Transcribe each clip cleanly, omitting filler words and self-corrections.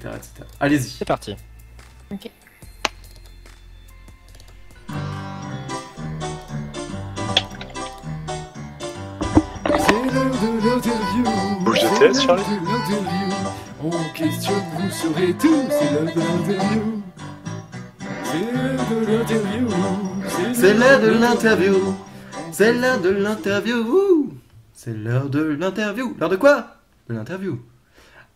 etc. Allez-y. C'est parti. Ok. C'est l'heure de l'interview. Bouge de C'est tête, l'heure Charlie. de l'interview. On questionne, vous saurez tout. C'est l'heure de l'interview. C'est l'heure de l'interview. C'est l'heure de l'interview. C'est l'heure de l'interview. C'est l'heure de l'interview. L'heure de quoi? De l'interview.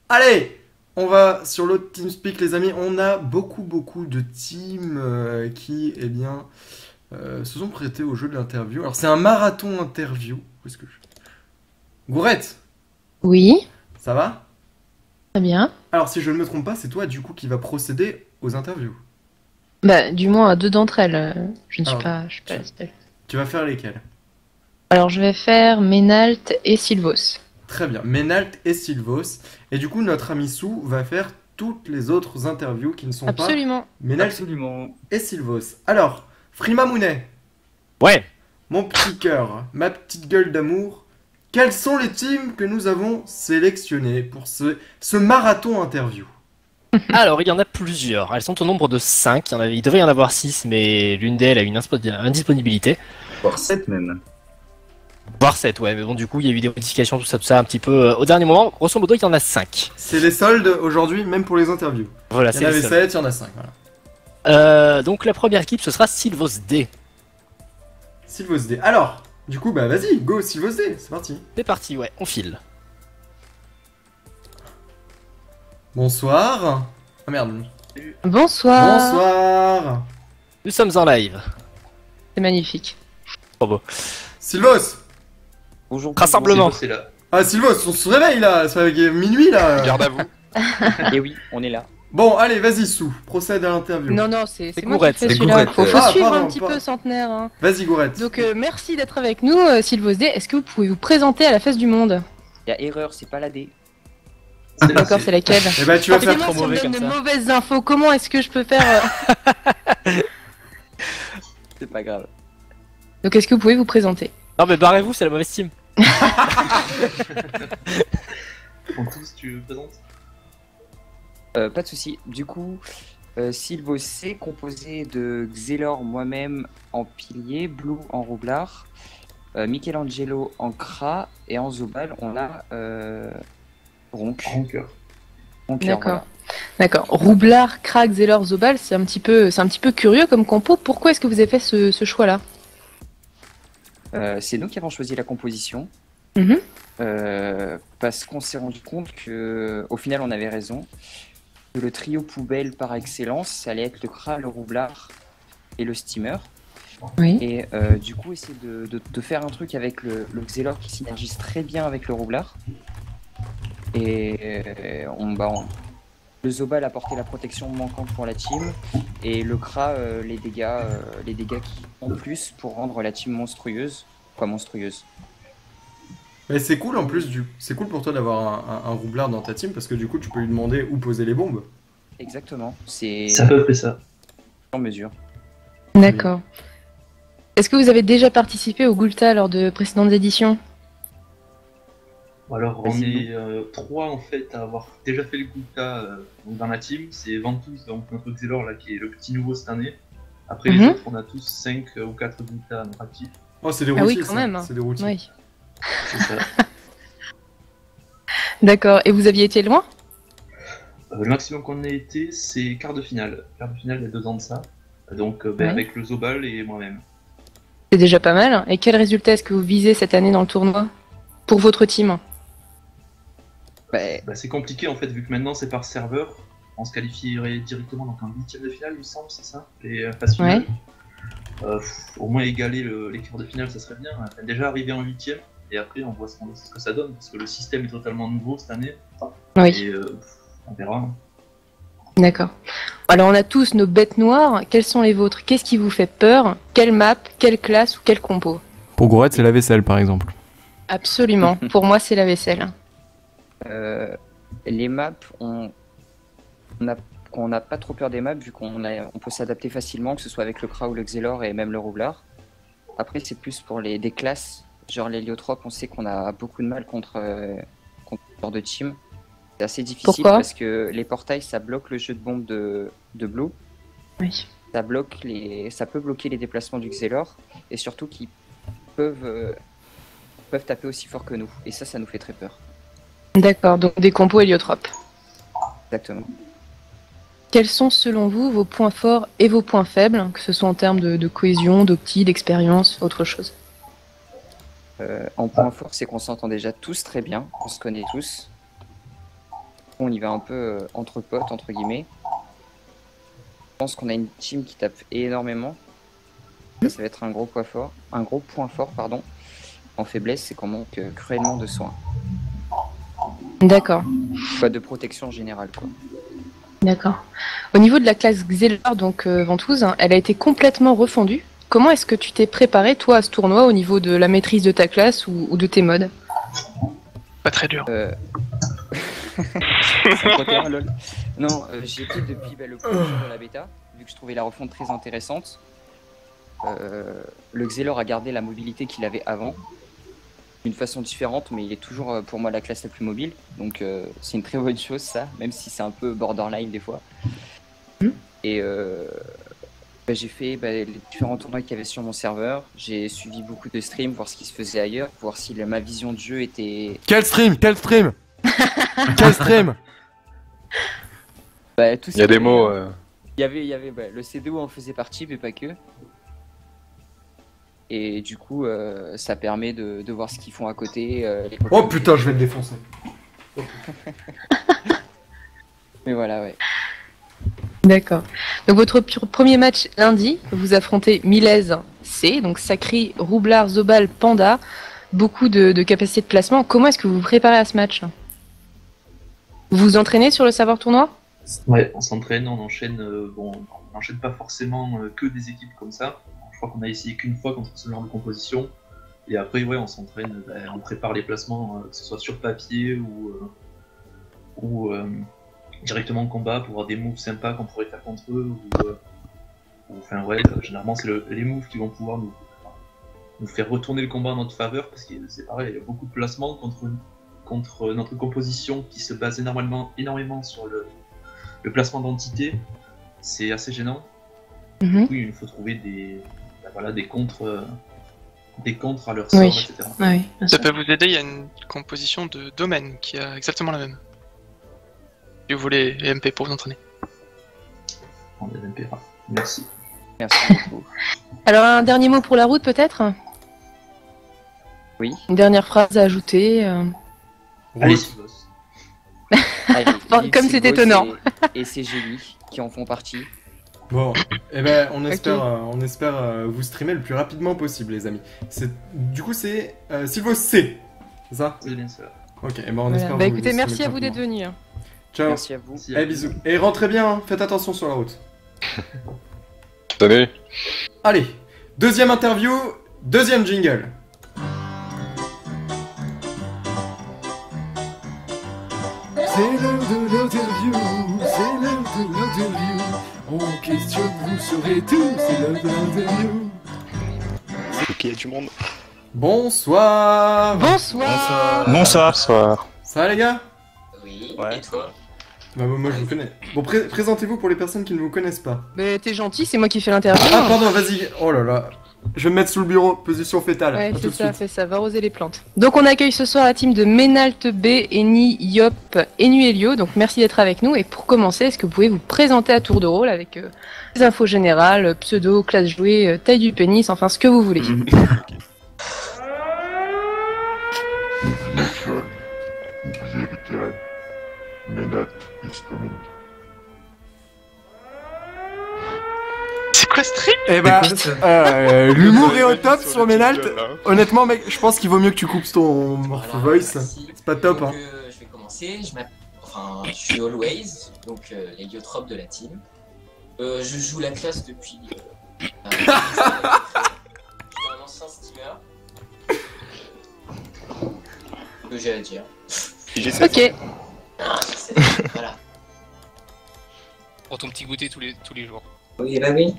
Allez, on va sur l'autre TeamSpeak, les amis. On a beaucoup de teams qui, eh bien, se sont prêtés au jeu de l'interview. Alors, c'est un marathon interview. Où est-ce que je... Gourette, Oui, ça va? très bien. Alors, si je ne me trompe pas, c'est toi, du coup, qui va procéder aux interviews. Bah, du moins à deux d'entre elles. Je ne suis Alors, pas, je suis pas la seule. Tu vas faire lesquelles? Alors, je vais faire Ménalt et Sylvos. Très bien. Ménalt et Sylvos. Et du coup, notre ami Sou va faire toutes les autres interviews qui ne sont Absolument. pas Ménalt Absolument. et Sylvos. Alors, Frima Mounet, Ouais. mon petit cœur, ma petite gueule d'amour, quels sont les teams que nous avons sélectionnés pour ce marathon interview? Alors, il y en a plusieurs. Elles sont au nombre de 5. Il devrait y en avoir 6, mais l'une d'elles a une indisponibilité. Voire 7 même. Voire 7, ouais. Mais bon, du coup, il y a eu des modifications, tout ça, un petit peu au dernier moment. Grosso modo, il y en a 5. C'est les soldes aujourd'hui, même pour les interviews. Voilà, Il y c'est en avait les 7, il y en a 5. Voilà. Donc, la première équipe, ce sera Sylvos D. Sylvos D. Alors, du coup, bah vas-y, go Sylvos D, c'est parti. C'est parti, ouais, on file. Bonsoir. Ah merde. Bonsoir. Bonsoir. Nous sommes en live. C'est magnifique. Bravo. Sylvos. Bonjour. Rassemblement. C'est là. Ah Sylvos, on se réveille là, ça fait minuit là. Garde à vous. Et oui, on est là. Bon, allez, vas-y Sou, procède à l'interview. Non, non, c'est C'est moi qui Gourette, fais c'est celui-là. Gourette. Faut Ah, suivre pardon, un petit pardon. peu, centenaire. Hein. Vas-y Gourette. Donc, merci d'être avec nous, Sylvos D. Est-ce que vous pouvez vous présenter à la face du monde? Il y a erreur, c'est pas la D. D'accord, c'est laquelle? Eh bah tu vas faire... Rappelez-moi trop si on me mauvais donne de comme ça. mauvaises infos. Comment est-ce que je peux faire C'est pas grave. Donc, est-ce que vous pouvez vous présenter? Non, mais barrez-vous, c'est la mauvaise team. En tous, tu présentes. Pas de souci. Du coup, Sylvos C, composé de Xelor, moi-même en pilier, Blue en roublard, Michelangelo en cra, et en zobal, on a Ronk. Rancœur. Ronker, D'accord. D'accord. Roublard, Crack, Zellor, Zobal, c'est un petit peu curieux comme compo. Pourquoi est-ce que vous avez fait ce choix-là? C'est nous qui avons choisi la composition. Mhm. Parce qu'on s'est rendu compte que, au final, on avait raison. Que le trio poubelle par excellence, ça allait être le cra, le roublard et le steamer. Oui. Et du coup, essayer de faire un truc avec le Xelor qui synergise très bien avec le roublard. Et le Zobal apportait la protection manquante pour la team. Et le Kra, les dégâts qui en plus pour rendre la team monstrueuse. Quoi, monstrueuse. Mais c'est cool en plus, c'est cool pour toi d'avoir un roublard dans ta team parce que du coup tu peux lui demander où poser les bombes. Exactement, c'est C'est à peu près ça. en mesure. D'accord. Est-ce que vous avez déjà participé au Gulta lors de précédentes éditions? Alors, on Vas-y. est 3 en fait à avoir déjà fait le Gulta dans la team. C'est Ventus, donc notre Xelor là, qui est le petit nouveau cette année. Après les Mhm. autres, on a tous 5 ou 4 Gulta à notre actif. Oh, c'est des Ah routiers, oui, quand ça. même. C'est des routiers. Oui. C'est ça. D'accord. Et vous aviez été loin? Le maximum qu'on ait été, c'est quart de finale. Quart de finale, il y a 2 ans de ça. Donc, Ouais. avec le Zobal et moi-même. C'est déjà pas mal. Et quel résultat est-ce que vous visez cette année dans le tournoi pour votre team? Bah, c'est compliqué en fait, vu que maintenant c'est par serveur. On se qualifierait directement donc en 8ème de finale, il me semble, c'est ça? Et phase finale. Au moins égaler les quarts de finale, ça serait bien. Enfin, déjà arriver en 8ème, et après on voit ce que ça donne, parce que le système est totalement nouveau cette année. Oui. Et on verra. D'accord. Alors on a tous nos bêtes noires. Quelles sont les vôtres? Qu'est-ce qui vous fait peur? Quelle map? Quelle classe ou quel compo? Pour Gourette, c'est la vaisselle par exemple. Absolument. Pour moi, c'est la vaisselle. Les maps, on n'a pas trop peur des maps vu qu'on peut s'adapter facilement, que ce soit avec le Kra ou le Xelor et même le roublard. Après, c'est plus pour des classes, genre l'héliotrope, on sait qu'on a beaucoup de mal contre ce genre de team. C'est assez difficile Pourquoi parce que les portails, ça bloque le jeu de bombe de Blue. Oui. Ça peut bloquer les déplacements du Xelor. Et surtout qu'ils peuvent taper aussi fort que nous. Et ça nous fait très peur. D'accord, donc des compos héliotropes. Exactement. Quels sont selon vous vos points forts et vos points faibles, que ce soit en termes de cohésion, d'opti, d'expérience, autre chose? En point fort, c'est qu'on s'entend déjà tous très bien. On se connaît tous. On y va un peu entre potes, entre guillemets. Je pense qu'on a une team qui tape énormément. Ça va être un gros point fort. Pardon. En faiblesse, c'est qu'on manque cruellement de soins. D'accord. Pas de protection générale, quoi. D'accord. Au niveau de la classe Xelor, donc Ventouse, elle a été complètement refondue. Comment est-ce que tu t'es préparé, toi, à ce tournoi, au niveau de la maîtrise de ta classe ou de tes modes? Pas très dur. Lol. Non, j'y étais depuis le premier jour de la bêta, vu que je trouvais la refonte très intéressante. Le Xelor a gardé la mobilité qu'il avait avant, d'une façon différente, mais il est toujours pour moi la classe la plus mobile, donc c'est une très bonne chose ça, même si c'est un peu borderline des fois. Et j'ai fait les différents tournois qu'il y avait sur mon serveur, j'ai suivi beaucoup de streams, voir ce qui se faisait ailleurs, voir si ma vision de jeu était... Quel stream? Quel stream? Quel stream? Tout Il y a des mots... Il y avait le CDO en faisait partie, mais pas que. Et du coup, ça permet de voir ce qu'ils font à côté. Les Oh putain, je vais le défoncer. Mais voilà, ouais. D'accord. Donc votre premier match lundi, vous affrontez Milez C, donc Sacri, Roublard, Zobal, Panda, beaucoup de capacité de placement. Comment est-ce que vous vous préparez à ce match? Vous vous entraînez sur le savoir tournoi? Ouais, on s'entraîne, on enchaîne. On n'enchaîne pas forcément que des équipes comme ça. Je crois qu'on a essayé qu'une fois contre ce genre de composition. Et après, ouais, on s'entraîne, on prépare les placements, que ce soit sur papier ou directement en combat pour avoir des moves sympas qu'on pourrait faire contre eux. Enfin, ouais, généralement, c'est les moves qui vont pouvoir nous faire retourner le combat en notre faveur, parce que c'est pareil, il y a beaucoup de placements contre notre composition qui se base énormément sur le placement d'entités. C'est assez gênant. Du coup, il faut trouver des contres à leur sort, etc. Oui, ça peut vous aider, il y a une composition de domaine qui est exactement la même. Si vous voulez les MP pour vous entraîner. On a MP. Merci. Merci beaucoup. Alors un dernier mot pour la route peut-être? Oui. Une dernière phrase à ajouter Allez, Sylvos. Allez, comme c'est étonnant. Et ces génies qui en font partie. Bon, eh ben on espère vous streamer le plus rapidement possible, les amis. Du coup, c'est Sylvos C, c'est ça? C'est bien ça. Ok, et ben on espère. Bah vous écoutez, streamer merci à vous d'être rapidement. venus. Ciao. Merci à vous. Eh bisous. Et rentrez bien, hein. Faites attention sur la route. Salut. Allez, deuxième interview, deuxième jingle. C'est l'heure de l'interview, c'est l'heure de l'interview. On questionne, vous saurez tout, c'est l'heure de l'interview. Ok, il y a du monde. Bonsoir. Bonsoir. Ça va les gars? Oui, Ouais. et toi? Bah moi je vous connais. Bon, présentez-vous pour les personnes qui ne vous connaissent pas. Mais t'es gentil, c'est moi qui fais l'interview. Ah pardon, vas-y. Oh là là. Je vais me mettre sous le bureau, position fétale. Ouais, À tout c'est de ça, suite. fais ça, va arroser les plantes. Donc on accueille ce soir la team de Ménalte B, Eni, Yop, Enu Elio. Donc merci d'être avec nous. Et pour commencer, est-ce que vous pouvez vous présenter à tour de rôle avec des infos générales, pseudo, classe jouée, taille du pénis, enfin ce que vous voulez. C'est quoi ce truc? Eh bah, l'humour est au top sur Ménalt. Honnêtement, mec, je pense qu'il vaut mieux que tu coupes ton morph voice. Merci. C'est pas top, Donc, hein. je vais commencer. Je suis Always, donc l'héliotrope de la team. Je joue la classe depuis. Je suis un ancien steamer. Que j'ai à dire. Ok. Voilà. Pour ton petit goûter tous les jours. Oui, bah oui.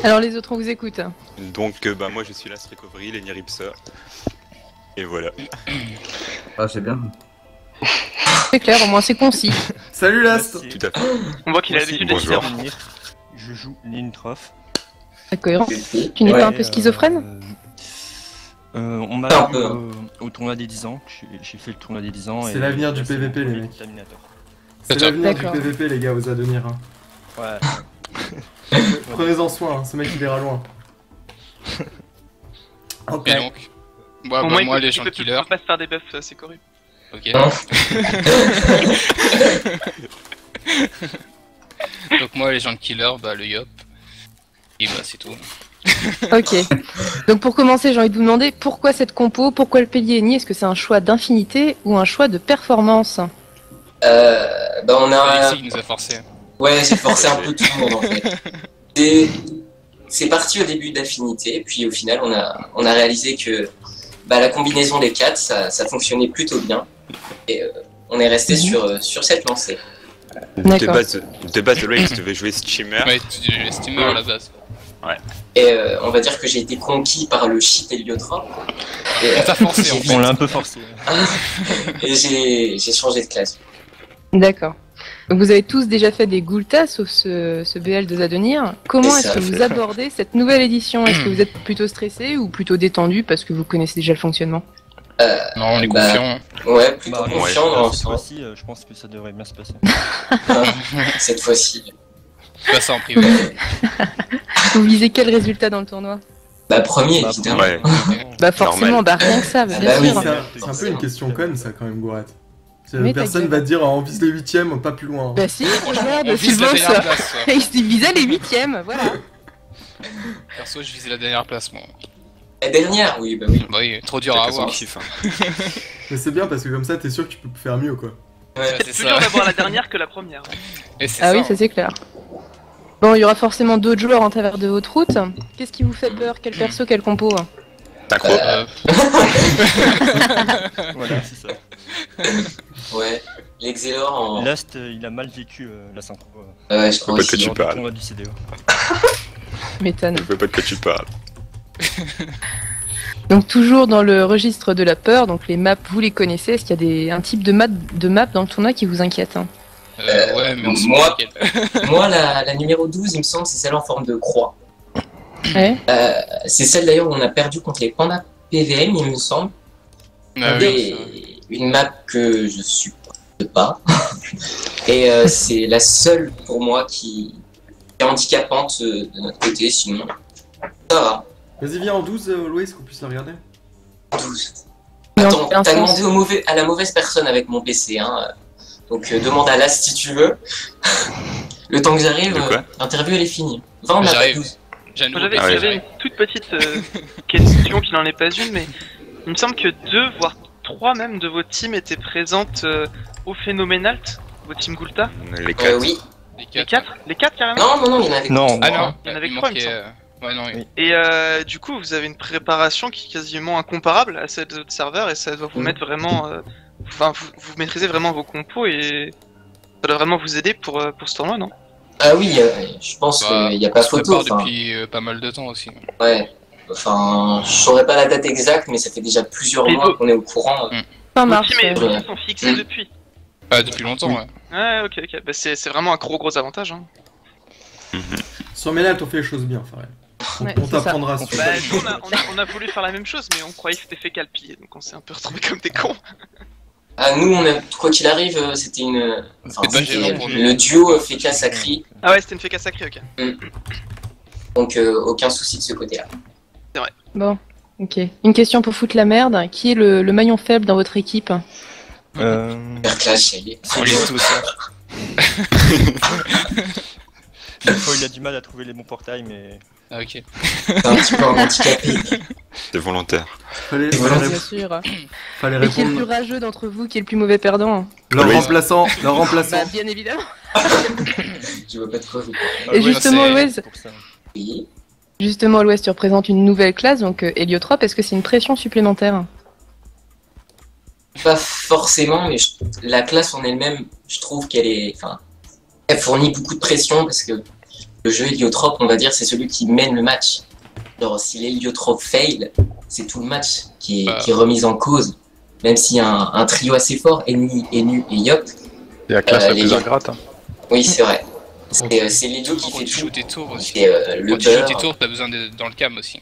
Alors les autres, on vous écoute. Donc moi je suis Last Recovery, Lenny Ripser. Et voilà. Ah, c'est bien. C'est clair, au moins c'est concis. Salut Last. Merci. Tout à fait. On voit qu'il a Merci. l'habitude d'être Bonjour. différent. Je joue Lintrof. C'est cohérent. Tu n'es pas un peu schizophrène? On m'a Un eu peu. au tournoi des 10 ans. J'ai fait le tournoi des 10 ans. C'est et l'avenir du là, c'est PVP, mon les premier mecs. Terminator. C'est l'avenir du D'accord. PVP, les gars, aux Adonir. Hein. Ouais. Prenez-en soin, hein, ce mec il verra loin. Ok. Et donc bah, Au bah, moins, moi, il les gens peut killer. pas se faire des buffs, c'est correct. Ok. Non. Donc moi, les gens killer, bah le Yop. Et bah c'est tout. Ok. Donc pour commencer, j'ai envie de vous demander pourquoi cette compo, pourquoi le Pellieni? Est-ce que c'est un choix d'infinité ou un choix de performance? Bah on a... Alexis qui nous a forcé. Ouais, j'ai forcé un peu tout le monde en fait. C'est parti au début d'Affinité, puis au final on a réalisé que bah, la combinaison des 4, ça fonctionnait plutôt bien. Et on est resté sur cette lancée. De base, Always devait jouer Steamer. Ouais, Steamer à la base. Et on va dire que j'ai été conquis par le shit Héliotrope. Et, T'as forcé en fait. On l'a un peu forcé. et j'ai changé de classe. D'accord. Donc vous avez tous déjà fait des Gultas, sauf ce BL de Zadonir. Comment Et est-ce ça que a vous fait. abordez cette nouvelle édition? Est-ce que vous êtes plutôt stressé ou plutôt détendu parce que vous connaissez déjà le fonctionnement? Non, on est Bah, confiant. Ouais, plutôt Bah, confiant dans cette l'ensemble. fois-ci, je pense que ça devrait bien se passer. Cette fois-ci. Pas ça en privé. Vous visez quel résultat dans le tournoi? Bah premier Bah, évidemment. Ouais. Bah forcément, bah rien que ça, bien bah oui, sûr. C'est un peu une question conne, ça, quand même, Gourette. Mais ta Personne gueule. va te dire on vise les 8ème, pas plus loin. Bah si, Franchement, regarde, on vise la Sylvain, dernière place. Ouais. il visait les 8ème, voilà. Perso, je visais la dernière place, moi. La dernière, oui, bah oui. Bah oui, trop dur à Chacun son avoir. kiff, hein. Mais c'est bien parce que comme ça, t'es sûr que tu peux faire mieux, quoi. Ouais, C'est plus dur d'avoir la dernière que la première. Et c'est Ah ça. oui, ça c'est clair. Bon, il y aura forcément d'autres joueurs en travers de votre route. Qu'est-ce qui vous fait peur? Quel perso, quel compo? Synchro. Voilà, c'est ça. Ouais. L'Exelor en... Last, il a mal vécu la synchro. Ouais, je crois Pas que aussi. tu lors du parles. tournoi du CDO. M'étonne. Je veux pas de quoi tu parles. Donc toujours dans le registre de la peur, donc les maps, vous les connaissez. Est-ce qu'il y a un type de map dans le tournoi qui vous inquiète? Ouais, mais on se moi- moque laquelle. Moi, la numéro 12, il me semble, c'est celle en forme de croix. Ouais. C'est celle d'ailleurs où on a perdu contre les pandas PVM, il me semble. Ah oui, Et une map que je supporte pas. Et c'est la seule pour moi qui est handicapante de notre côté, sinon ça va. Vas-y, viens en 12, Always, qu'on puisse la regarder. 12. Mais en Attends, quel t'as sens demandé à la mauvaise personne avec mon PC, hein. Donc demande à Last si tu veux. Le temps que j'arrive, De quoi l'interview elle est finie. Va, on a pas J'arrive. 12. J'ai un nouveau J'avais Ah ouais. j'avais une toute petite question qui n'en est pas une, mais il me semble que 2, voire 3 même de vos teams étaient présentes au Phénoménalt, vos teams Gulta. Les 4. Oui. Les Les 4. 4 Les 4 carrément Non, il y en avait Non, Ah trois. non, Il y en avait il que trois, il me manquait. semble. Ouais, non, oui. Et du coup, vous avez une préparation qui est quasiment incomparable à celle de votre serveur et ça doit vous mettre vraiment. Enfin, vous maîtrisez vraiment vos compos et ça doit vraiment vous aider pour ce tournoi, non? Ah oui, je pense Bah, qu'il n'y a pas on se photo. prépare Enfin, depuis pas mal de temps aussi. ouais. Enfin, je saurais pas la date exacte, mais ça fait déjà plusieurs Mais mois vous- qu'on est au courant. Fin Vos mars. teams ouais. sont fixés depuis. Ah, depuis longtemps, ouais. Ouais, ok. Bah, c'est vraiment un gros avantage. Hein. Sur Ménal, on fait les choses bien, Pharrell. Ouais, On c'est ça. t'apprendra sur Bah, ça. nous, on a voulu faire la même chose, mais on croyait que c'était fait calpiller, donc on s'est un peu retrouvés comme des cons. Ah, nous, quoi qu'il arrive, c'était une. Enfin, C'est pas c'était gênant pour nous. le duo Feka Sacri, Ah ouais, c'était une féca sacrée, ok. donc aucun souci de ce côté-là. Bon, ok. Une question pour foutre la merde. Qui est le maillon faible dans votre équipe? Faire clash, ça y est. On les tous. Des fois, il a du mal à trouver les bons portails, mais. Ah, ok. C'est un petit peu un handicapé. C'est volontaire. Fallait Bien sûr. fallait Et qui est le plus répondre. rageux d'entre vous? Qui est le plus mauvais perdant? Leur Always. remplaçant, leur remplaçant. Bah, bien évidemment. Je vois pas de quoi vous Et justement, c'est- Always, parler. justement, Always, tu représentes une nouvelle classe, donc Héliotrope. Est-ce que c'est une pression supplémentaire? Pas forcément, mais la classe en elle-même, je trouve qu'elle est. Enfin, elle fournit beaucoup de pression parce que le jeu Héliotrope, on va dire, c'est celui qui mène le match. Alors, si l'Héliotrope fail, c'est tout le match qui est remis en cause. même s'il y a un trio assez fort, Eni, Enu et Yop. C'est la classe la les plus gars- ingrate. Hein. Oui, c'est vrai. C'est les deux qui Quand fait tu tout. joues tes tours aussi. Qui fait, le Quand tu joues beurre. tes tours, t'as besoin d'être dans le cam aussi.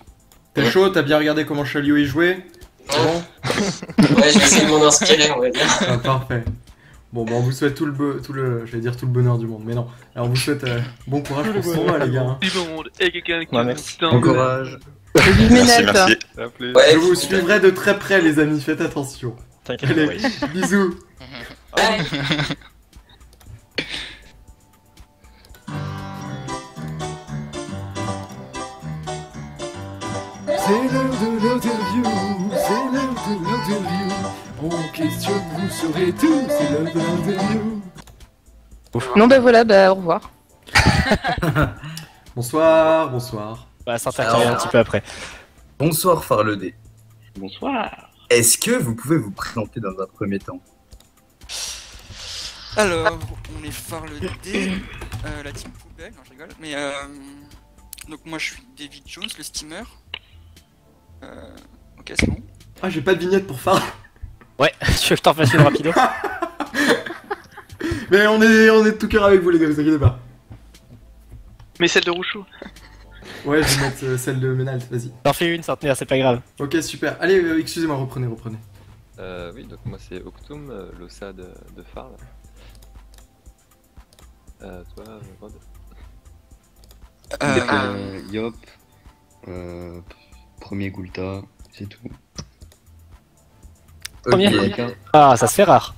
T'es chaud? T'as bien regardé comment Chalio y jouait? C'est bon? Ouais, je vais essayer de m'en inspirer, on va dire. Ah, parfait. Bon, bah on vous souhaite j'allais dire tout le bonheur du monde, mais non. Alors on vous souhaite bon courage pour ce tournoi, les gars. Hein. Du monde et quelqu'un qui Ouais, merci. putain Bon de- courage. Vive Merci, Ménal, merci. Ouais, Je vous suivrai de très près, les amis, faites attention. T'inquiète, Allez, oui. bisous. ouais. C'est l'heure de l'interview, c'est l'heure de l'interview. On questionne, vous saurez tout, c'est l'heure de l'interview. Non, bah voilà, bah au revoir. Bonsoir, bonsoir. Bah, s'intercaler un petit peu après. Bonsoir Farledé. Bonsoir. Est-ce que vous pouvez vous présenter dans un premier temps? Alors, on est Farledé, la team poubelle, non je rigole, mais donc moi je suis David Jones, le steamer. Ok, c'est bon. Ah, j'ai pas de vignette pour Far. Ouais, tu veux que je t'en fasse une rapido? Mais on est de tout cœur avec vous, les gars, vous inquiétez pas. Mais celle de Rouchou. Ouais, je vais mettre celle de Ménal, vas-y. T'en fais une, centenaire, c'est pas grave. Ok, super. Allez, excusez-moi, reprenez. Oui, donc moi c'est Octum, l'OSA de Farl. Toi, Rod? Yop, premier Gulta, c'est tout. Premier. Ok. Ah, ça se fait rare.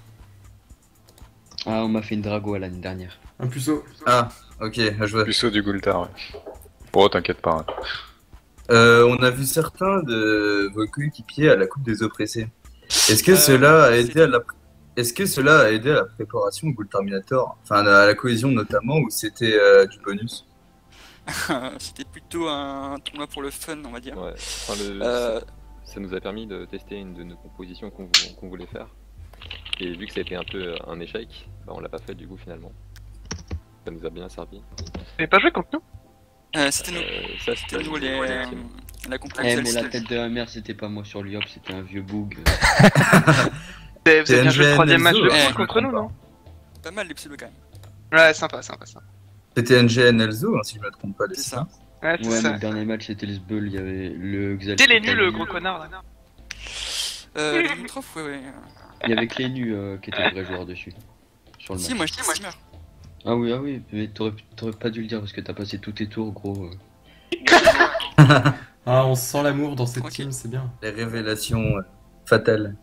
Ah, on m'a fait une Drago à l'année dernière. Un puceau. Ah, ok, je vois. Puceau du Gultar, ouais. Oh, t'inquiète pas. Hein. On a vu certains de vos coéquipiers à la Coupe des Oppressés. Est-ce que cela a aidé à la... Est-ce que cela a aidé à la préparation au Ghoul Terminator? Enfin, à la cohésion notamment, ou c'était du bonus? C'était plutôt un tournoi pour le fun, on va dire. Ouais, enfin, ça nous a permis de tester une de nos compositions qu'on voulait faire. Et vu que ça a été un peu un échec, bah, on l'a pas fait du coup finalement. Ça nous a bien servi. Vous n'avez pas joué contre nous? C'était nous. Ça, C'était nous la Eh, composition. mais la tête de la mère, c'était pas moi sur l'Yop, c'était un vieux boug. Vous avez bien joué le troisième match de NGN, poule contre nous, non? Pas mal les pseudos quand même. Ouais, sympa. C'était NGN Elzo, hein, si je me trompe pas. C'est ça. Ouais, c'est Ouais, mais ça. le dernier match c'était le Sbull, il y avait le Xel. T'es les nuls, le gros connard là. Le Mitroff, ouais. Il y avait que les nus qui étaient vrais joueurs dessus. Sur le Si, match. moi je dis steamer. Ah oui, mais t'aurais pas dû le dire parce que t'as passé tous tes tours, gros. Ah, on sent l'amour dans cette team, c'est bien. Les révélations fatales.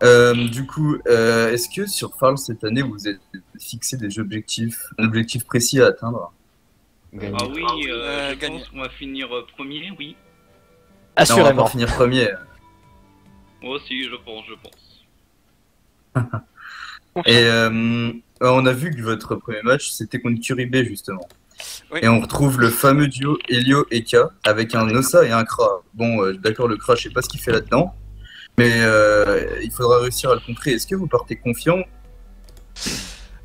Du coup, est-ce que sur Farl cette année vous avez fixé des objectifs, un objectif précis à atteindre? Gagner. Ah oui, je pense qu'on va finir premier, oui. Non, on va Assurément. pas finir premier. Moi aussi, je pense. Et on a vu que votre premier match c'était contre Curibé justement. Oui. Et on retrouve le fameux duo Helio Eka avec un Ossa et un Kra. Bon, d'accord, le Kra, je sais pas ce qu'il fait là-dedans, mais il faudra réussir à le contrer. Est-ce que vous partez confiant?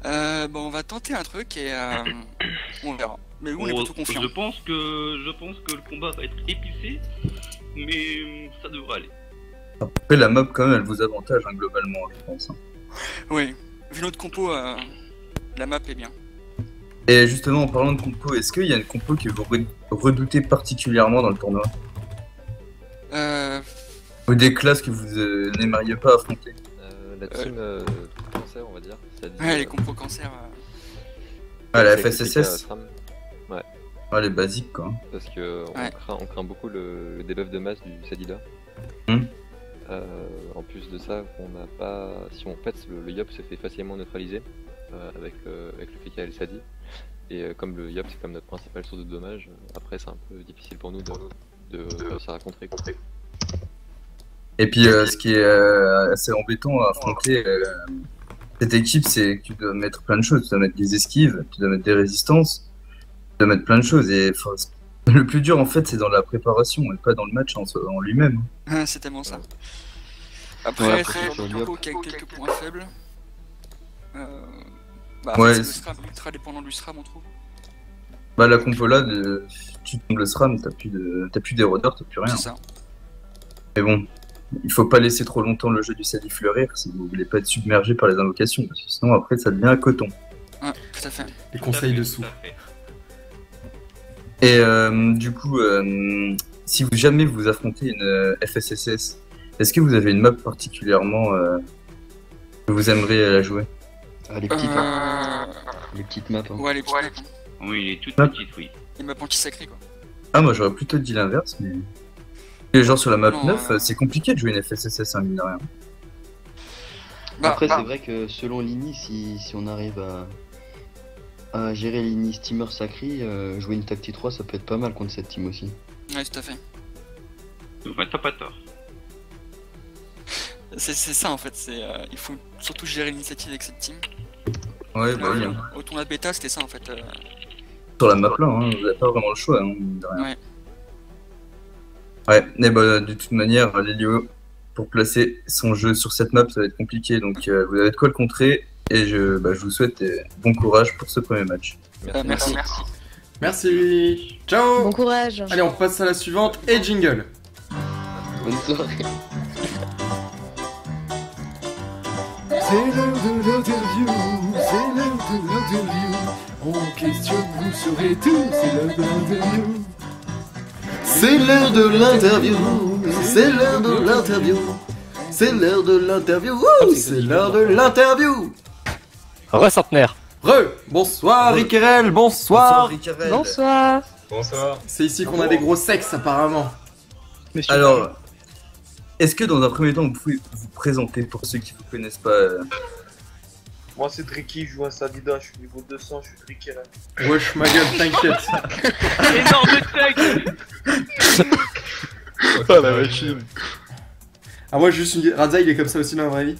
Bon, on va tenter un truc et on verra. Mais nous, on est plutôt confiants. Je pense que le combat va être épicé, mais ça devrait aller. Après, la mob, quand même, elle vous avantage hein, globalement, je pense. Hein. Oui, vu notre compo, la map est bien. Et justement, en parlant de compo, est-ce qu'il y a une compo que vous redoutez particulièrement dans le tournoi? Ou des classes que vous n'aimeriez pas affronter? La team cancer, on va dire. Ouais, les compos cancer. Ah, la FSSS? Ouais. Ah, les basiques, quoi. Parce que on craint beaucoup le debuff de masse du Sadida. En plus de ça, on n'a pas. Si on pète, le Yop se fait facilement neutraliser avec le fait qu'il y a le Sadi. Et comme le Yop c'est comme notre principale source de dommages, après c'est un peu difficile pour nous de réussir à contrer. Et puis ce qui est assez embêtant à affronter cette équipe, c'est que tu dois mettre plein de choses. Tu dois mettre des esquives, tu dois mettre des résistances, tu dois mettre plein de choses. Et le plus dur en fait c'est dans la préparation et pas dans le match en lui-même. C'est tellement ça. Après, c'est un compo qui a quelques points faibles. Ouais, c'est le SRAM ultra dépendant du SRAM, on trouve. Bah la compo là, tu tombes le SRAM, t'as plus d'érodeur, t'as plus rien. C'est ça. Mais bon, il faut pas laisser trop longtemps le jeu du Sadi fleurir si vous voulez pas être submergé par les invocations, parce que sinon après ça devient un coton. Ouais, tout à fait. Les conseils dessous. Et du coup, si vous jamais vous affrontez une FSSS, est-ce que vous avez une map particulièrement que vous aimeriez la jouer? Les petites maps. Hein. Ouais, les petites maps. Oui, il est toute petite, oui. Les maps anti-sacrées, quoi. Ah, moi j'aurais plutôt dit l'inverse, mais. Et genre sur la map 9, c'est compliqué de jouer une FSSS, hein, mine de rien. Après, c'est vrai que selon l'INI, si on arrive à gérer l'INI Steamer Sacré, jouer une Tacti 3, ça peut être pas mal contre cette team aussi. Ouais, tout à fait. Ouais, t'as pas tort. C'est ça en fait, il faut surtout gérer l'initiative avec cette team. Ouais, bah oui. Au tournoi de bêta, c'était ça en fait. Sur la map là, hein, vous n'avez pas vraiment le choix, hein, mine de rien. Ouais. Ouais, mais bah, de toute manière, Lélio, pour placer son jeu sur cette map, ça va être compliqué, donc vous avez de quoi le contrer, et je vous souhaite bon courage pour ce premier match. Merci. Merci. Ciao. Bon courage. Allez, on passe à la suivante, et jingle. Bonne soirée. C'est l'heure de l'interview, c'est l'heure de l'interview. On questionne, vous saurez tout, c'est l'heure de l'interview. C'est l'heure de l'interview, c'est l'heure de l'interview, c'est l'heure de l'interview, c'est l'heure de l'interview. Re-centenaire. Bonsoir Riquerel, bonsoir. Bonsoir. Bonsoir. C'est ici qu'on a des gros sexes apparemment. Alors, est-ce que dans un premier temps vous pouvez vous présenter pour ceux qui ne vous connaissent pas Moi c'est Dricky, je joue à Sadida, je suis niveau 200, je suis Dricky là. Wesh ma gueule, t'inquiète. Énorme tech. Oh la machine. Ah moi juste une... Raza il est comme ça aussi dans la vraie vie?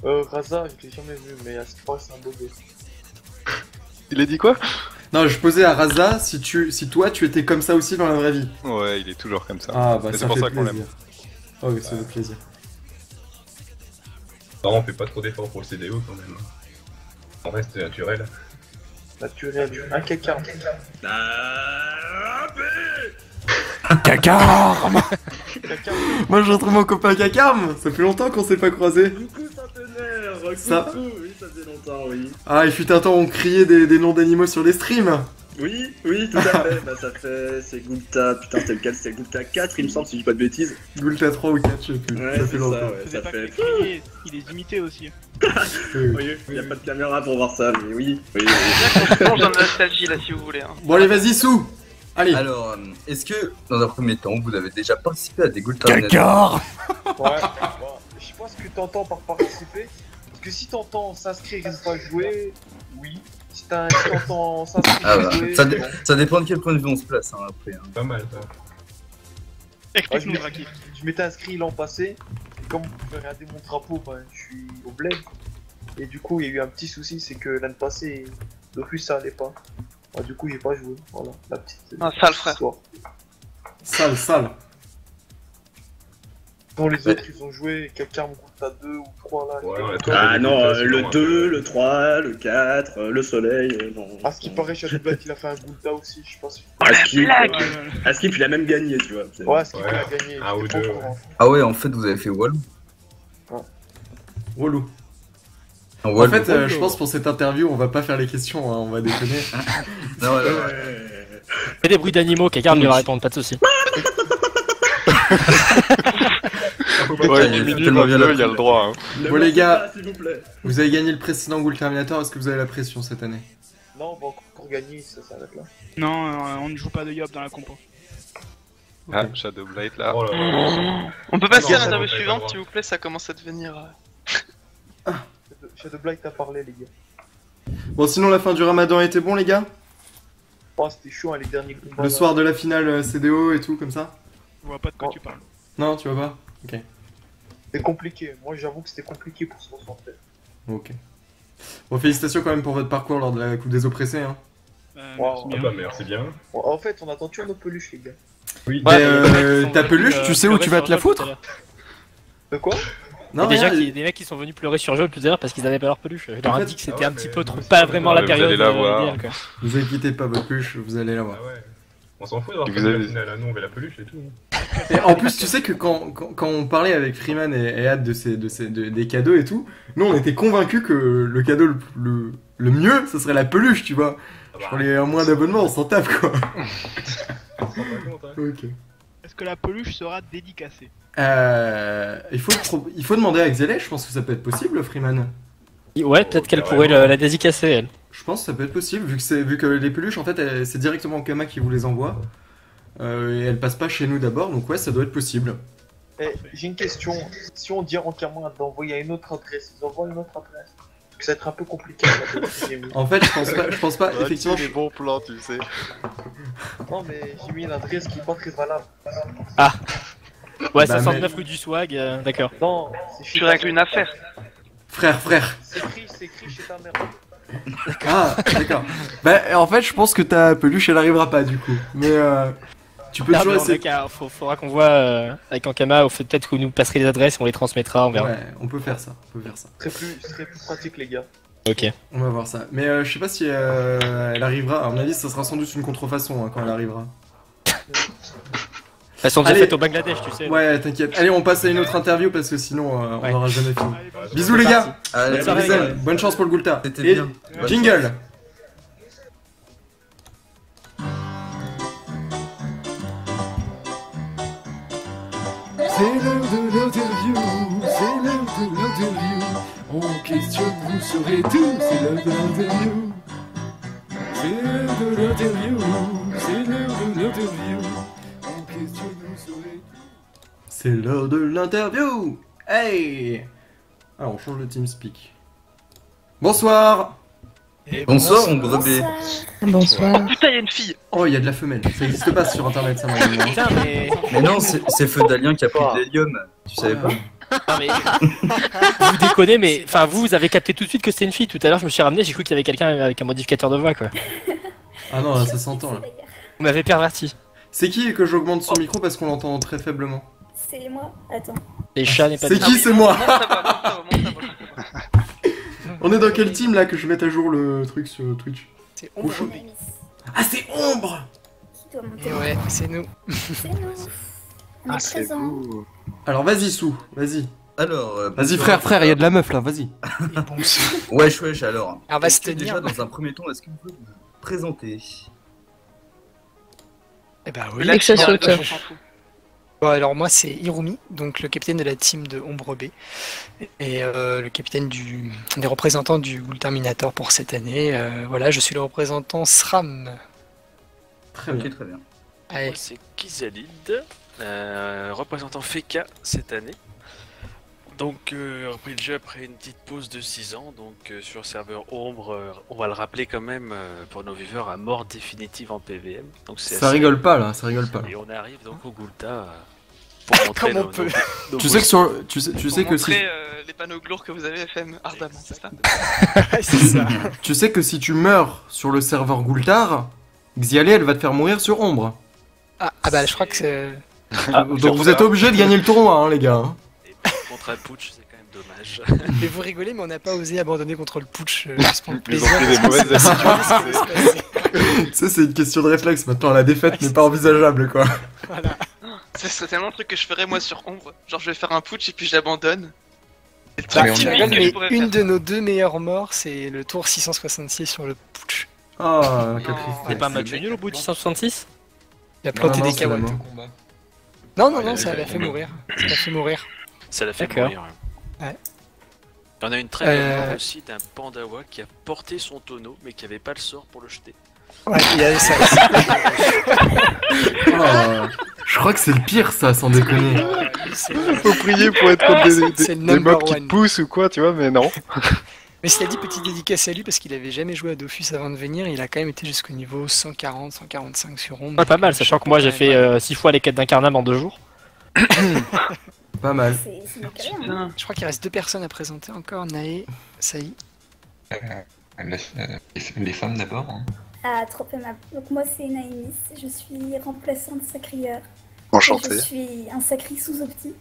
Raza, je l'ai jamais vu, mais à ce point c'est un beau gosse. Il a dit quoi? Non, je posais à Raza si toi tu étais comme ça aussi dans la vraie vie. Ouais, il est toujours comme ça. Ah bah c'est ça pour fait ça qu'on l'aime. plaisir. Oh oui, ça fait plaisir. Non, on fait pas trop d'efforts pour le CDO quand même. On reste naturel. Naturel, un caca. Cacarme. Moi je retrouve mon copain Cacarme. Ça fait longtemps qu'on s'est pas croisés. Coucou centenaire, Ça... oui, ça fait longtemps, oui. Ah, il fut un temps où on criait des noms d'animaux sur les streams. Oui, tout à fait, bah ça fait, c'est Gulta, putain c'était lequel? C'était Gulta 4 il me semble si je dis pas de bêtises. Gulta 3 ou 4, je sais plus, ouais, ça fait longtemps. Ouais, ça fait... Crier, il les imitait aussi. Oui, il y a pas de caméra pour voir ça, mais oui. On plonge dans la nostalgie là si vous voulez. Hein. Bon allez vas-y Sou. Allez. Alors, est-ce que dans un premier temps vous avez déjà participé à des Gulta Cacar. Ouais, bon, je sais pas ce que t'entends par participer, parce que si t'entends s'inscrire et ne pas jouer, oui. Si t'entends s'inscrire et jouer, ça dépend de quel point de vue on se place, hein, après. Hein. Pas mal ça. Explique-nous, Draki. Je m'étais inscrit l'an passé, et comme vous pouvez regarder mon drapeau, bah, je suis au bled. Et du coup, il y a eu un petit souci, c'est que l'année passée, Dofus ça allait pas. Bah, du coup, j'ai pas joué. Voilà, la petite. Sale frère. Sale. Bon, les autres, ils ont joué, quelqu'un me compte à 2 ou 3 là. Ouais, ah non, le 2, le 3, le 4, le soleil, non. Ah, ce qui paraît, Shadow Black, il a fait un Gulta aussi, je pense. Skip, il a même gagné, tu vois. Ouais, Skip, il a gagné. Ah, ou deux, ouais. Ah ouais, en fait, vous avez fait Walou. Walou. En fait, je pense pour cette interview, on va pas faire les questions, hein, on va déconner. Non, ouais. Fais des bruits d'animaux, quelqu'un lui va répondre, pas de soucis. Ouais, il est tellement bien là, il y a le droit. Hein. Bon les gars, vous avez gagné le précédent Ghoul Terminator, est-ce que vous avez la pression cette année? Non, on va encore gagner, ça s'arrête là. Non, on ne joue pas de Yop dans la compo. Ah, Shadow Blade là. Oh là là. On peut passer à l'interview suivante s'il vous plaît, ça commence à devenir... Shadow Blade t'a parlé les gars. Bon sinon la fin du ramadan était bon les gars? Oh c'était chaud hein, les derniers combats. Le soir de la finale CDO et tout comme ça? Je vois pas de quoi tu parles. Non tu vois pas? Ok. C'était compliqué, moi j'avoue que c'était compliqué pour se concentrer. Ok. Bon félicitations quand même pour votre parcours lors de la Coupe des Oppressés hein. Wow. Ah bah merci bien. Bon, en fait on attend toujours nos peluches les gars. Oui. Ta peluche tu sais où tu vas te la foutre? De quoi? Non, il y a des mecs qui sont venus pleurer sur Joel tout à l'heure parce qu'ils avaient pas leur peluche. Je leur ai dit que c'était un petit peu trop, pas vraiment la période. Vous inquiétez pas, votre peluche, vous allez la voir. On s'en fout d'avoir Vous fait la avez- finale, hein. Nous on veut la peluche et tout. Et en plus, tu sais que quand on parlait avec Freeman et Ad des cadeaux et tout, nous on était convaincus que le cadeau le mieux, ce serait la peluche, tu vois. Pour les moins d'abonnements, on s'en tape quoi. On s'en rend pas compte, hein. Ok. Est-ce que la peluche sera dédicacée? Il faut demander à Xelet, je pense que ça peut être possible, Freeman. Ouais, peut-être qu'elle pourrait la dédicacer, elle. Je pense que ça peut être possible, vu que les peluches, en fait, c'est directement Okama qui vous les envoie. Et elles passent pas chez nous d'abord, donc ouais, ça doit être possible. J'ai une question. Si on dit entièrement d'envoyer à une autre adresse, ils envoient une autre adresse. Parce que ça va être un peu compliqué. En fait, je pense pas, effectivement. des bons plans, tu sais. Non, mais j'ai mis une adresse qui est pas très valable. Ah ouais, Bah, 69 rue du Swag, d'accord. Non, c'est Tu règles une affaire. Frère. C'est écrit chez ta mère. Ah, d'accord. Bah, en fait, je pense que ta peluche, elle arrivera pas, du coup. Mais tu peux Non, toujours mais essayer. faudra qu'on voit avec Ankama, peut-être que vous nous passerez les adresses, on les transmettra, on verra. Ouais, on peut faire ça. Ce serait plus pratique, les gars. Ok. On va voir ça. Mais je sais pas si elle arrivera. À mon avis, ça sera sans doute une contrefaçon quand elle arrivera. Elles sont déjà Allez. faites au Bangladesh, tu sais. Ouais, t'inquiète. Allez, on passe à une autre interview parce que sinon on Ouais. n'aura jamais fini. Allez, Bisous les gars. Allez, Bonne soirée, bisous. les gars. Bonne chance pour le Gulta. C'était Et bien. Bonne jingle. C'est l'heure de l'interview, c'est l'heure de l'interview. On questionne, vous saurez tout, c'est l'heure de l'interview. C'est l'heure de l'interview, c'est l'heure de l'interview. On questionne, vous saurez tout. C'est l'heure de l'interview. Hey. Alors on change de TeamSpeak. Bonsoir. Bonsoir, on brebis. Bonsoir. Putain, y'a une fille. Oh, il y a de la femelle. Ça existe pas sur internet, ça normalement. Putain, mais. Mais non, c'est Feudalien qui a pris de l'hélium. Tu savais pas? Non, mais... vous déconnez, mais enfin vous avez capté tout de suite que c'était une fille. Tout à l'heure, je me suis ramené, j'ai cru qu'il y avait quelqu'un avec un modificateur de voix, quoi. Ah non, là, ça s'entend là. Vous m'avez perverti. C'est qui que j'augmente son micro parce qu'on l'entend très faiblement? C'est moi. Attends. Les chats n'est pas. C'est qui? C'est moi. Monte ta voix, monte ta voix, monte ta voix. On est dans quel team là que je mette à jour le truc sur Twitch? C'est Ombre. Ah, c'est Ombre. Qui doit monter? Et ouais, c'est nous. C'est nous. On est présents. Alors vas-y Sou, vas-y. Alors, Vas-y bonsoir. frère, il y a de la meuf là, vas-y. Wesh, alors. On va se Est-ce que tenir. déjà, dans un premier temps, est-ce que vous pouvez vous présenter? Eh ben oui. Là, tu ça viens, saute. on s'en fout. Bon, alors moi c'est Hirumi, donc le capitaine de la team de Ombre B et le capitaine des représentants du Ghoul Terminator pour cette année. Voilà, je suis le représentant SRAM. Très bien. Ok, très bien. Allez. Moi, c'est Kizalid, représentant Feka cette année. Donc, repris le jeu après une petite pause de 6 ans. Donc, sur le serveur Ombre, on va le rappeler quand même pour nos viewers à mort définitive en PVM. Donc, c'est Ça assez- rigole pas là, ça rigole pas. Et on arrive donc au Gulta pour montrer Comme on peut. Tu sais que sur, tu sais Pour que si, montrer les panneaux glours que vous avez FM ardemment, c'est ça? C'est ça. tu sais que si tu meurs sur le serveur Gultar, Xialé elle va te faire mourir sur Ombre. Ah bah je crois que c'est... Donc vous êtes obligés de gagner le tournoi, hein, les gars. Hein. contre un putsch, c'est quand même dommage. Mais vous rigolez, mais on n'a pas osé abandonner contre le putsch juste pour le Ils ont plaisir. pris des mauvaises parce que- habitudes. Tu sais, c'est une question de réflexe. Maintenant, la défaite n'est pas envisageable, quoi. Voilà. Ce serait tellement un truc que je ferais moi sur Ombre. Genre, je vais faire un putsch et puis je l'abandonne. C'est Bah, le truc tu typique rigoles, que je mais pourrais une faire. de nos deux meilleures morts, c'est le tour 666 sur le putsch. Ah, quel triste. C'est pas un match nul au bout de 666? Il a planté Non, des c'est la carottes mort. au combat. Non, non, Ouais, non, ça il l'a a fait fait mourir. Ça l'a fait mourir. Ça l'a fait D'accord. mourir. Ouais. On a une très belle mort aussi d'un pandawa qui a porté son tonneau mais qui avait pas le sort pour le jeter. Ouais, il y a ça aussi. Oh, je crois que c'est le pire, ça, sans déconner. Faut prier pour être comme C'est le des number mobs qui one. te poussent ou quoi, tu vois, mais non. Mais cela dit, petite dédicace à lui parce qu'il avait jamais joué à Dofus avant de venir. Il a quand même été jusqu'au niveau 140, 145 sur Ombre. Ouais, pas mal, sachant que moi j'ai fait 6 fois les quêtes d'incarnable en 2 jours. Pas mal. Je crois qu'il reste 2 personnes à présenter encore. Nae, Saï. Les femmes d'abord. Hein. Ah, trop aimable. Donc moi c'est Naïmis, je suis remplaçante sacrieur. Enchanté. Je suis un sacri sous-opti.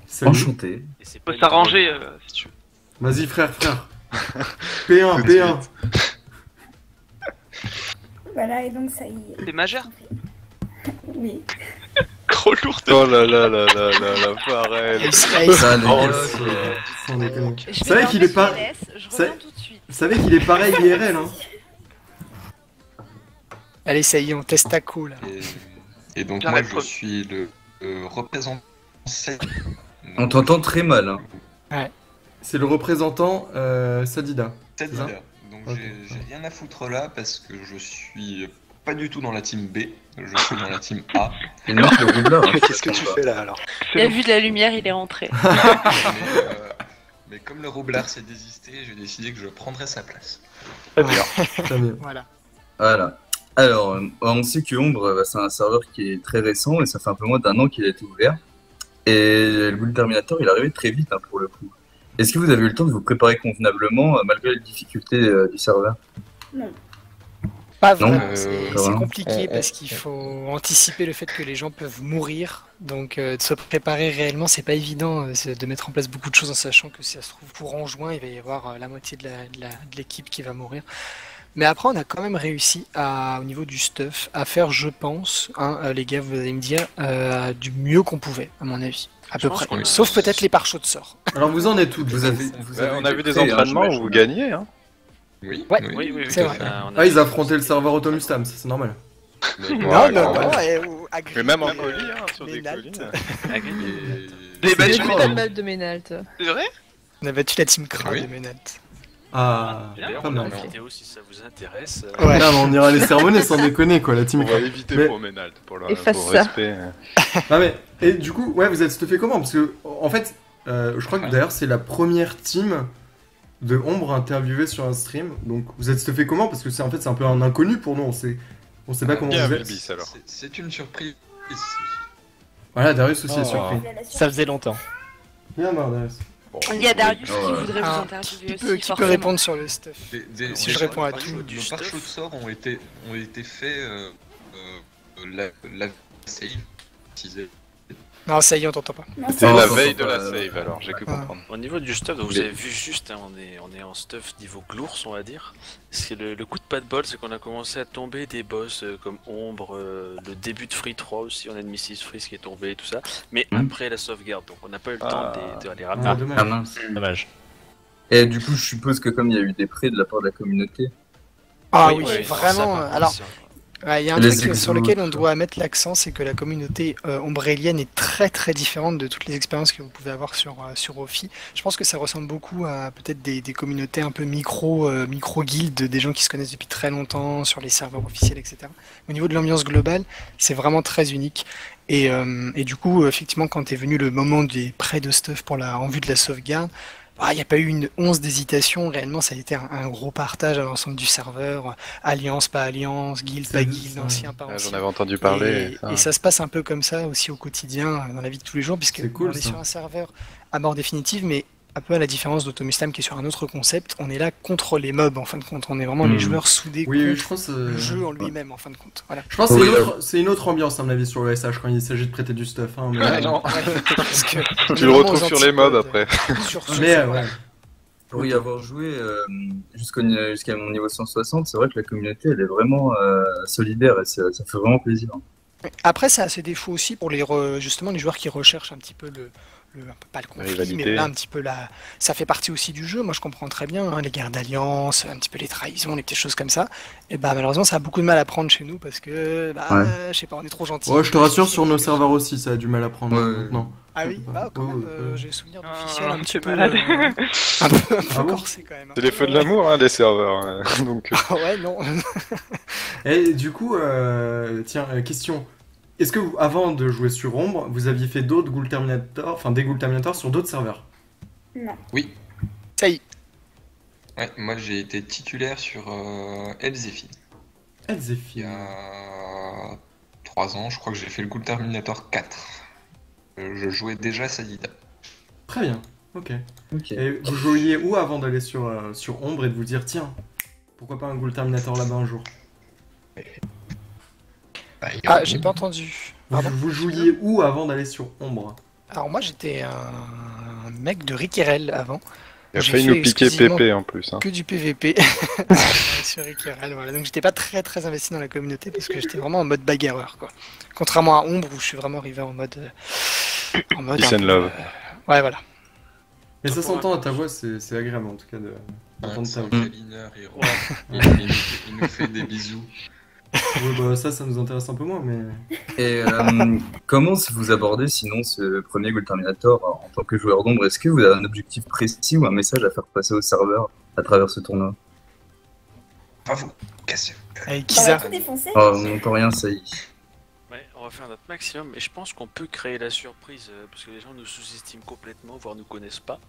Salut. Enchanté. On peut s'arranger si tu veux. Vas-y, frère. P1, P1. Voilà, et donc ça y est. T'es majeur? Oui. Gros lourd. Oh là là là là là là, pareil. Ça, les gars, sans déconner. Vous savez qu'il est pas. Vous savez qu'il est pareil IRL, hein. Allez, ça y est, on teste ta co là. Et donc moi je suis le représentant. On t'entend très mal. Hein. Ouais. C'est le représentant Sadida. Sadida. Donc j'ai rien à foutre là parce que je suis pas du tout dans la team B, je suis dans la team A. Et non, le roublard. Qu'est-ce que tu fais là alors? Il a vu de la lumière, il est rentré. Mais comme le roublard s'est désisté, j'ai décidé que je prendrais sa place. Très bien. Très bien. Voilà. Alors, on sait que Ombre, c'est un serveur qui est très récent et ça fait un peu moins d'1 an qu'il a été ouvert. Et le Ghoul Terminator, il est arrivé très vite pour le coup. Est-ce que vous avez eu le temps de vous préparer convenablement malgré les difficultés du serveur? Non. Pas vraiment, c'est compliqué parce qu'il faut anticiper le fait que les gens peuvent mourir. Donc de se préparer réellement, c'est pas évident de mettre en place beaucoup de choses en sachant que si ça se trouve courant juin, il va y avoir la moitié de l'équipe qui va mourir. Mais après, on a quand même réussi au niveau du stuff, à faire, je pense, les gars, vous allez me dire, du mieux qu'on pouvait, à mon avis. À peu près. Sauf peut-être les pare-chocs de sort. Alors vous en êtes toutes. On a vu des entraînements où vous gagnez, hein. Oui, oui, c'est vrai. Ils affrontaient le serveur Automustam, c'est normal. Non. Mais même en colis, sur des colis. Les battu la map de Ménalt. C'est vrai? On a battu la team Kra de Ménalt. Ah, pas mal. Vidéo si ça vous intéresse. Ouais. Là, on ira les sermonner sans déconner quoi, la team. On va éviter pour Ménalt, pour le respect. Ah mais, et du coup, ouais, vous êtes stuffé comment? Parce que, en fait, je crois que d'ailleurs c'est la première team de Ombre interviewée sur un stream. Donc vous êtes stuffé comment? Parce que c'est en fait c'est un peu un inconnu pour nous, on sait pas comment vous êtes. C'est une surprise. Voilà, Darius aussi est surpris. Ça faisait longtemps. Bien marre, Darius. Il y a Darius qui voudrait vous interviewer aussi. Qui peut répondre sur le stuff. Si je réponds à tout. Nos pare-chocs de sort ont été faits la save. Non, ça y est, on t'entend pas. C'est la veille de la save, alors j'ai cru comprendre. Au niveau du stuff, vous avez vu juste, on est en stuff niveau glours, on va dire. Le coup de pas de bol, c'est qu'on a commencé à tomber des boss comme Ombre, le début de Free 3 aussi, on a Mrs. Freeze qui est tombé et tout ça. Mais après la sauvegarde, donc on n'a pas eu le temps de les ramener. Dommage. Et du coup, je suppose que comme il y a eu des prêts de la part de la communauté. Oui, vraiment. Alors. Il y a un truc sur lequel on doit mettre l'accent, c'est que la communauté ombrélienne est très très différente de toutes les expériences que vous pouvez avoir sur Ophi. Je pense que ça ressemble beaucoup à peut-être des communautés un peu micro-guildes, des gens qui se connaissent depuis très longtemps sur les serveurs officiels, etc. Au niveau de l'ambiance globale, c'est vraiment très unique. Et du coup, effectivement, quand est venu le moment des prêts de stuff en vue de la sauvegarde, il n'y a pas eu une once d'hésitation, réellement ça a été un gros partage à l'ensemble du serveur, alliance, pas alliance, guild, pas guild, ancien, pas ancien. J'en avais entendu parler. Et ça se passe un peu comme ça aussi au quotidien, dans la vie de tous les jours, puisque on est sur un serveur à mort définitive, mais un peu à la différence d'Automustam qui est sur un autre concept, on est là contre les mobs en fin de compte, on est vraiment les joueurs soudés contre le jeu en lui-même en fin de compte. Voilà. Je pense que c'est une autre ambiance à mon avis sur le SH quand il s'agit de prêter du stuff. Hein, mais... non. Parce que tu le retrouves sur les mobs après. Pour y avoir joué jusqu'à mon niveau 160, c'est vrai que la communauté elle est vraiment solidaire et ça fait vraiment plaisir. Après ça a ses défauts aussi pour justement les joueurs qui recherchent un petit peu pas le conflit, mais là un petit peu ça fait partie aussi du jeu. Moi je comprends très bien les guerres d'alliance, un petit peu les trahisons, les petites choses comme ça. Et malheureusement ça a beaucoup de mal à prendre chez nous parce que je sais pas, on est trop gentils. Ouais, je te rassure, sur nos serveurs aussi ça a du mal à prendre maintenant. Ah oui, quand même, j'ai souvenir d'officiel un petit peu malade. un peu corsé quand même. C'est les feux de l'amour les serveurs. Donc ouais, non. Et du coup tiens, question. Est-ce que avant de jouer sur Ombre, vous aviez fait d'autres Ghoul Terminator, des Ghoul Terminator sur d'autres serveurs? Non. Oui. Ça y est. Ouais, moi j'ai été titulaire sur Elzéphine. Elzéphine. Il y a 3 ans, je crois que j'ai fait le Ghoul Terminator 4. Je jouais déjà Sadida. Très bien, ok. Et vous jouiez où avant d'aller sur Ombre et de vous dire tiens, pourquoi pas un Ghoul Terminator là-bas un jour? J'ai pas entendu. Vous jouiez où avant d'aller sur Ombre? Alors moi j'étais un mec de Riquerel avant. Il a J'ai failli fait nous piquer exclusivement PP en plus. Hein. Que du PVP sur Icaral, voilà. Donc j'étais pas très investi dans la communauté parce que j'étais vraiment en mode bagarreur, quoi. Contrairement à Ombre où je suis vraiment arrivé en mode. Peace and love. Ouais, voilà. Mais ça s'entend à ta voix, c'est agréable en tout cas d'entendre ta voix. Il nous fait des bisous. Ouais, bah ça nous intéresse un peu moins, mais... Et comment vous abordez sinon ce premier Gold Terminator en tant que joueur d'ombre? Est-ce que vous avez un objectif précis ou un message à faire passer au serveur à travers ce tournoi? Bravo, cassez. Avec Kiza. Oh, on n'entend rien, ça y est. Ouais, on va faire notre maximum, et je pense qu'on peut créer la surprise, parce que les gens nous sous-estiment complètement, voire nous connaissent pas.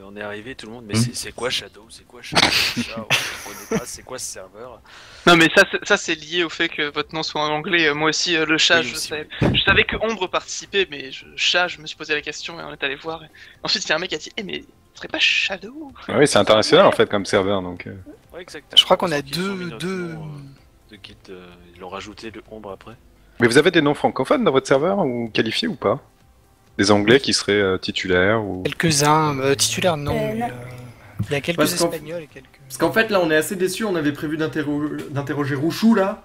On est arrivé, tout le monde, mais c'est quoi Shadow? C'est quoi Shadow? On connaît pas, c'est quoi ce serveur? Non mais ça c'est lié au fait que votre nom soit en anglais. Moi aussi le chat, Oui, je savais que Ombre participait, mais chat, je me suis posé la question et on est allé voir. Ensuite il y a un mec qui a dit mais ce serait pas Shadow? Oui, c'est international en fait comme serveur donc. Ouais, exactement. Je crois qu'on a Ils ont mis notre deux. nom, de kit, ils l'ont rajouté le Ombre après. Mais vous avez des noms francophones dans votre serveur ou qualifiés ou pas? Des anglais qui seraient titulaires ou... Quelques-uns, titulaires non, mais il y a quelques espagnols et quelques... Parce qu'en fait là on est assez déçus, on avait prévu d'interroger Rouchou là.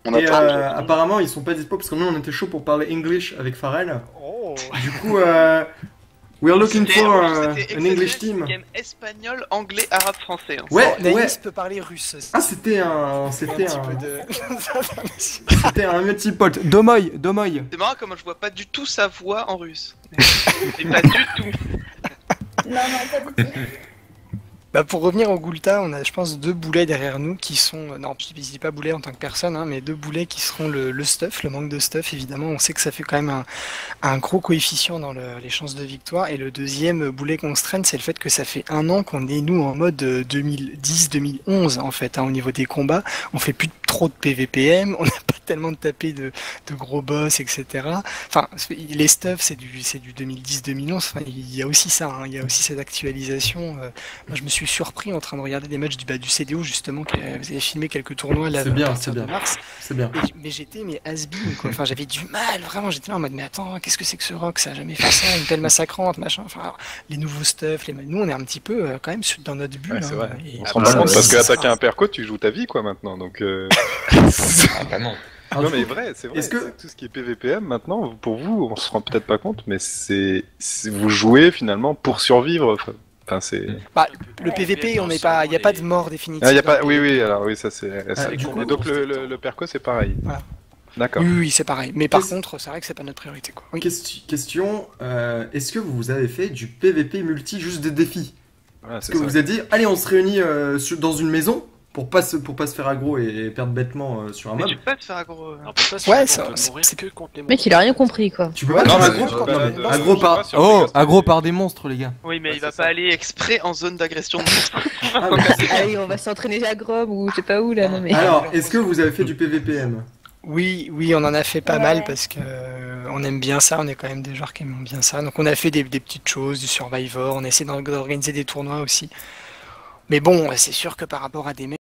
On et attend. apparemment ils sont pas dispo parce que nous on était chaud pour parler English avec Pharrell. Oh. Du coup we are looking for an English team. Game espagnol, anglais, arabe, français. Hein. Ouais, Naïs peut parler russe. Ah c'était un petit de... pote. Domoy. C'est marrant comme je vois pas du tout sa voix en russe. Et pas du tout. Non, pas du tout. Bah pour revenir au Gulta, on a je pense 2 boulets derrière nous qui sont... Non, je dis pas boulet en tant que personne, hein, mais 2 boulets qui seront le stuff, le manque de stuff évidemment. On sait que ça fait quand même un gros coefficient dans les chances de victoire. Et le deuxième boulet qu'on se traîne, c'est le fait que ça fait 1 an qu'on est nous en mode 2010-2011 en fait, hein, au niveau des combats. On fait plus trop de PVPM, on n'a pas tellement de tapés de gros boss, etc. Enfin, les stuff c'est du 2010-2011, enfin, il y a aussi ça, hein, il y a aussi cette actualisation. Moi je me suis surpris en train de regarder des matchs du CDO justement, vous avez filmé quelques tournois là à partir de mars. C'est bien. Mais j'étais has-been quoi, enfin j'avais du mal, vraiment j'étais là en mode mais attends, qu'est-ce que c'est que ce rock, ça a jamais fait ça, une telle massacrante, machin, enfin alors, les nouveaux stuff, nous on est un petit peu quand même dans notre bulle. Ouais, c'est vrai. Et on se rend pas compte parce qu'attaquer un perco tu joues ta vie quoi maintenant donc... Ah bah non. Non mais vrai, c'est vrai. Tout ce qui est PVPM maintenant, pour vous, on se rend peut-être pas compte, mais c'est vous jouez finalement pour survivre. Enfin, c'est. Bah, le PVP, on n'est pas, il n'y a pas de mort définitive. Ah, y a pas. Oui, alors oui, ça c'est. coup, et donc le perco c'est pareil. Voilà. D'accord. Oui, c'est pareil. Mais par contre, c'est vrai que c'est pas notre priorité quoi. Oui. Question, est-ce que vous avez fait du PVP multi juste des défis? Est-ce que ça. vous vous êtes dit, allez, on se réunit dans une maison pour pas se faire aggro et perdre bêtement sur un mob? Mais tu peux pas te faire aggro. Ouais, ça. Mec, il a rien compris quoi. Tu peux pas te faire aggro par des monstres, les gars. Oui, mais il va pas aller exprès en zone d'agression de monstres. Allez, on va s'entraîner à Grom ou je sais pas où là. Non, mais... Alors, est-ce que vous avez fait du PVPM? Oui, on en a fait pas mal parce que on aime bien ça, on est quand même des joueurs qui aiment bien ça. Donc on a fait des petites choses, du Survivor, on a essayé d'organiser des tournois aussi. Mais bon, c'est sûr que par rapport à des mecs